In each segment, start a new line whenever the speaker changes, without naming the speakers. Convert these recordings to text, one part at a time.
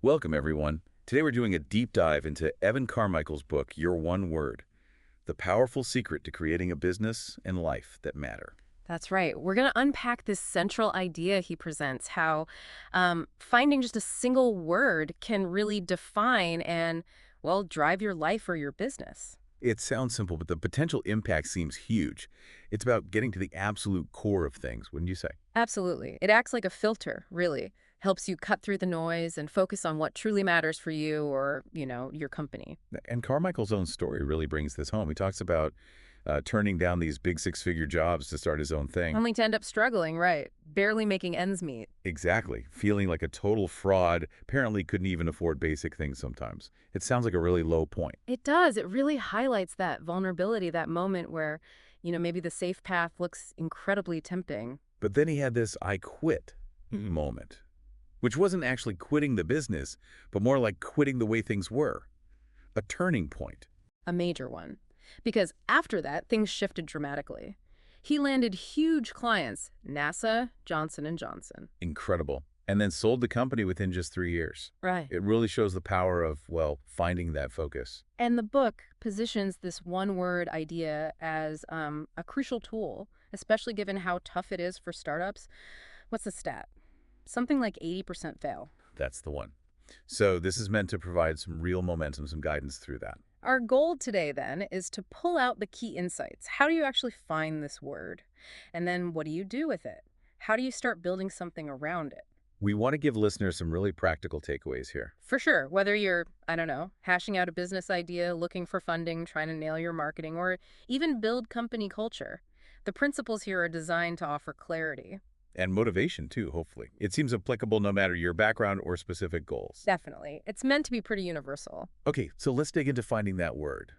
Welcome, everyone. Today we're doing a deep dive into Evan Carmichael's book, Your One Word, The Powerful Secret to Creating a Business and Life That Matter.
That's right. We're going to unpack this central idea he presents, how finding just a single word can really define and, well, drive your life or your business.
It sounds simple, but the potential impact seems huge. It's about getting to the absolute core of things, wouldn't you say?
Absolutely. It acts like a filter, really. Helps you cut through the noise and focus on what truly matters for you or, your company.
And Carmichael's own story really brings this home. He talks about turning down these big six-figure jobs to start his own thing.
Only to end up struggling, right? Barely making ends meet.
Exactly. Feeling like a total fraud, apparently couldn't even afford basic things sometimes. It sounds like a really low point.
It does. It really highlights that vulnerability, that moment where, maybe the safe path looks incredibly tempting.
But then he had this I quit moment, which wasn't actually quitting the business, but more like quitting the way things were. A turning point.
A major one. Because after that, things shifted dramatically. He landed huge clients, NASA, Johnson & Johnson.
Incredible. And then sold the company within just 3 years.
Right.
It really shows the power of, well, finding that focus.
And the book positions this one-word idea as a crucial tool, especially given how tough it is for startups. What's the stat? Something like 80% fail.
That's the one. So this is meant to provide some real momentum, some guidance through that.
Our goal today, then, is to pull out the key insights. How do you actually find this word? And then what do you do with it? How do you start building something around it?
We want to give listeners some really practical takeaways here.
For sure, whether you're, I don't know, hashing out a business idea, looking for funding, trying to nail your marketing, or even build company culture, the principles here are designed to offer clarity.
And motivation, too, hopefully. It seems applicable no matter your background or specific goals.
Definitely. It's meant to be pretty universal.
Okay, so let's dig into finding that word.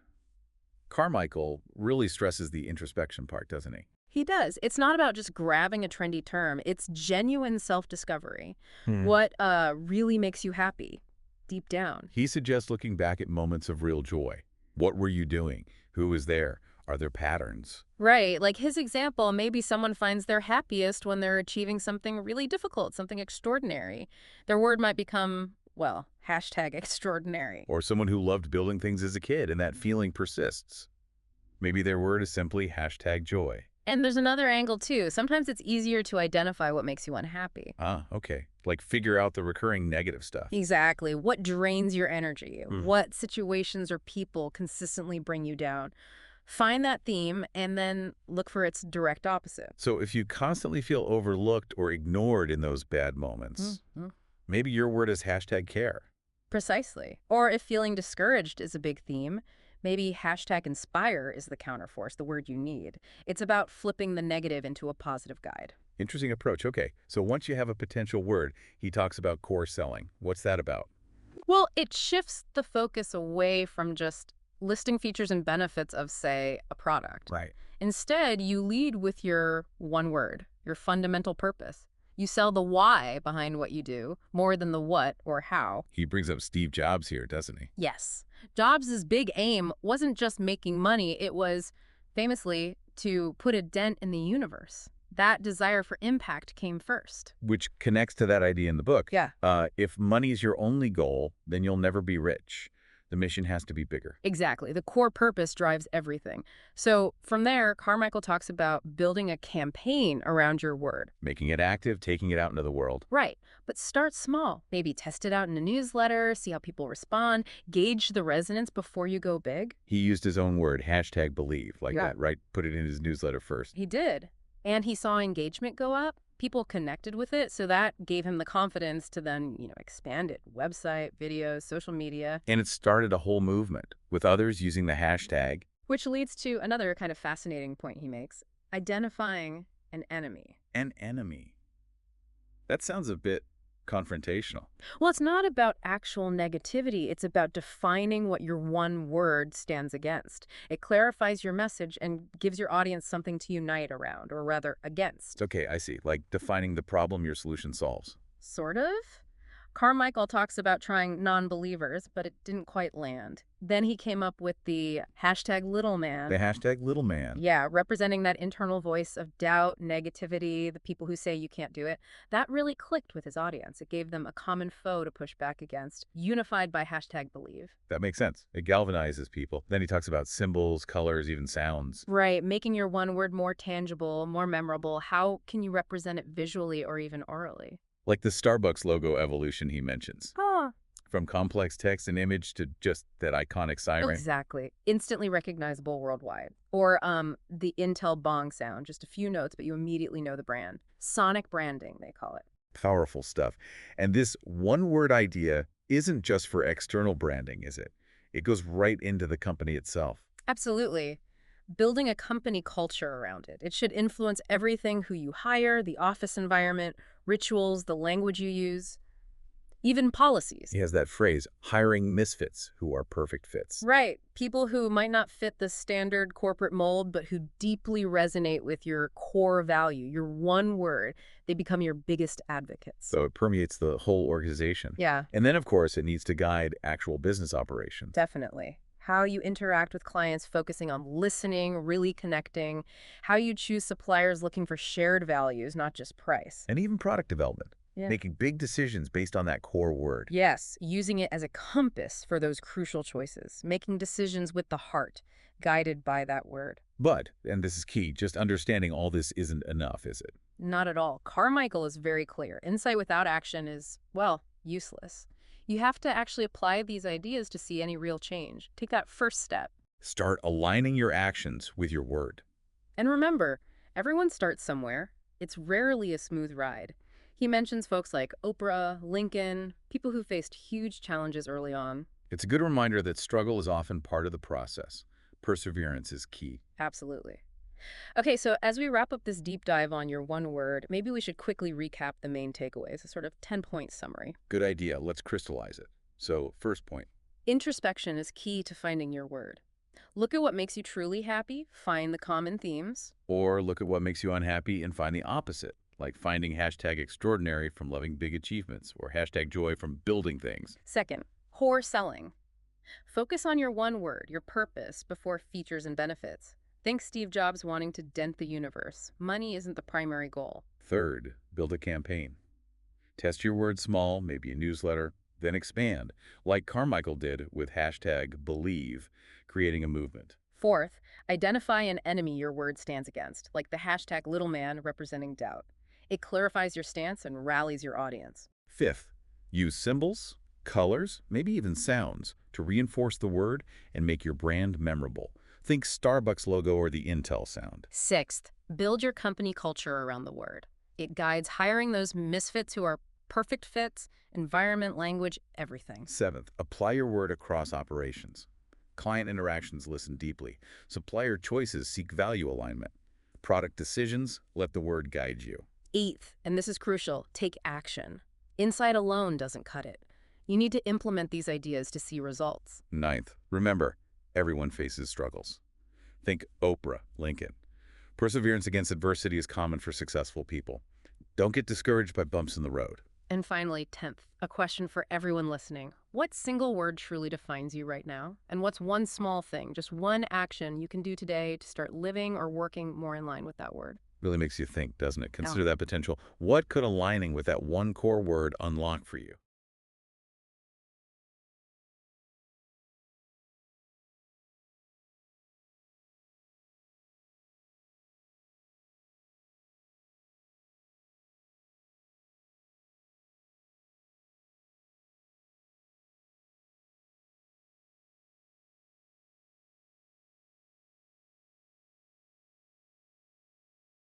Carmichael really stresses the introspection part, doesn't he?
He does. It's not about just grabbing a trendy term. It's genuine self-discovery.
Hmm.
What really makes you happy deep down?
He suggests looking back at moments of real joy. What were you doing? Who was there? Are there patterns?
Right. Like his example, maybe someone finds their happiest when they're achieving something really difficult, something extraordinary. Their word might become, well, hashtag extraordinary.
Or someone who loved building things as a kid and that feeling persists. Maybe their word is simply hashtag joy.
And there's another angle, too. Sometimes it's easier to identify what makes you unhappy.
Ah, okay. Like figure out the recurring negative stuff.
Exactly. What drains your energy? What situations or people consistently bring you down? Find that theme and then look for its direct opposite.
So if you constantly feel overlooked or ignored in those bad moments, maybe your word is hashtag care.
Precisely. Or if feeling discouraged is a big theme, maybe hashtag inspire is the counterforce, the word you need. It's about flipping the negative into a positive guide.
Interesting approach. Okay, so once you have a potential word, he talks about core selling. What's that about?
Well, it shifts the focus away from just listing features and benefits of, say, a product.
Right.
Instead, you lead with your one word, your fundamental purpose. You sell the why behind what you do more than the what or how.
He brings up Steve Jobs here, doesn't he?
Yes. Jobs' big aim wasn't just making money. It was, famously, to put a dent in the universe. That desire for impact came first.
Which connects to that idea in the book.
Yeah.
If money is your only goal, then you'll never be rich. The mission has to be bigger.
Exactly. The core purpose drives everything. So from there, Carmichael talks about building a campaign around your word.
Making it active, taking it out into the world.
Right. But start small. Maybe test it out in a newsletter, see how people respond, gauge the resonance before you go big.
He used his own word, hashtag believe, like
Yeah.
that, right? Put it in his newsletter first.
He did. And he saw engagement go up. People connected with it, so that gave him the confidence to then, expand it. Website, videos, social media.
And it started a whole movement, with others using the hashtag.
Which leads to another kind of fascinating point he makes, identifying an enemy.
An enemy. That sounds a bit confrontational.
Well, it's not about actual negativity. It's about defining what your one word stands against. It clarifies your message and gives your audience something to unite around, or rather against.
Okay, I see. Like defining the problem your solution solves.
Sort of. Carmichael talks about trying non-believers, but it didn't quite land. Then he came up with the hashtag little
The
man.
hashtag little man.
Yeah, representing that internal voice of doubt, negativity, the people who say you can't do it. That really clicked with his audience. It gave them a common foe to push back against, unified by hashtag believe.
That makes sense. It galvanizes people. Then he talks about symbols, colors, even sounds.
Right, making your one word more tangible, more memorable. How can you represent it visually or even orally?
Like the Starbucks logo evolution he mentions.
Huh.
From complex text and image to just that iconic siren.
Exactly. Instantly recognizable worldwide. Or the Intel bong sound, just a few notes, but you immediately know the brand. Sonic branding, they call it.
Powerful stuff. And this one-word idea isn't just for external branding, is it? It goes right into the company itself.
Absolutely. Building a company culture around it. It should influence everything: who you hire, the office environment, rituals, the language you use, even policies.
He has that phrase, hiring misfits who are perfect fits.
Right. People who might not fit the standard corporate mold, but who deeply resonate with your core value, your one word. They become your biggest advocates.
So it permeates the whole organization.
Yeah,
And then, of course, it needs to guide actual business operations.
definitely. How you interact with clients, focusing on listening, really connecting. How you choose suppliers looking for shared values, not just price.
And even product development.
Yeah.
Making big decisions based on that core word.
Yes, using it as a compass for those crucial choices, making decisions with the heart, guided by that word.
But, and this is key, just understanding all this isn't enough, is it?
Not at all. Carmichael is very clear. Insight without action is, well, useless. You have to actually apply these ideas to see any real change. Take that first step.
Start aligning your actions with your word.
And remember, everyone starts somewhere. It's rarely a smooth ride. He mentions folks like Oprah, Lincoln, people who faced huge challenges early on.
It's a good reminder that struggle is often part of the process. Perseverance is key.
Absolutely. Okay, so as we wrap up this deep dive on your one word, maybe we should quickly recap the main takeaways, a sort of 10-point summary.
Good idea. Let's crystallize it. So, first point.
Introspection is key to finding your word. Look at what makes you truly happy, find the common themes.
Or look at what makes you unhappy and find the opposite, like finding hashtag extraordinary from loving big achievements or hashtag joy from building things.
Second, core selling. Focus on your one word, your purpose, before features and benefits. Think Steve Jobs wanting to dent the universe. Money isn't the primary goal.
Third, build a campaign. Test your word small, maybe a newsletter, then expand, like Carmichael did with hashtag believe, creating a movement.
Fourth, identify an enemy your word stands against, like the hashtag little man representing doubt. It clarifies your stance and rallies your audience.
Fifth, use symbols, colors, maybe even sounds to reinforce the word and make your brand memorable. Think Starbucks logo or the Intel sound.
Sixth, build your company culture around the word. It guides hiring those misfits who are perfect fits, environment, language, everything.
Seventh, apply your word across operations. Client interactions listen deeply. Supplier choices seek value alignment. Product decisions let the word guide you.
Eighth, and this is crucial, take action. Insight alone doesn't cut it. You need to implement these ideas to see results.
Ninth, remember, everyone faces struggles. Think Oprah, Lincoln. Perseverance against adversity is common for successful people. Don't get discouraged by bumps in the road.
And finally, 10th, a question for everyone listening. What single word truly defines you right now? And what's one small thing, just one action you can do today to start living or working more in line with that word?
Really makes you think, doesn't it? Consider that potential. What could aligning with that one core word unlock for you?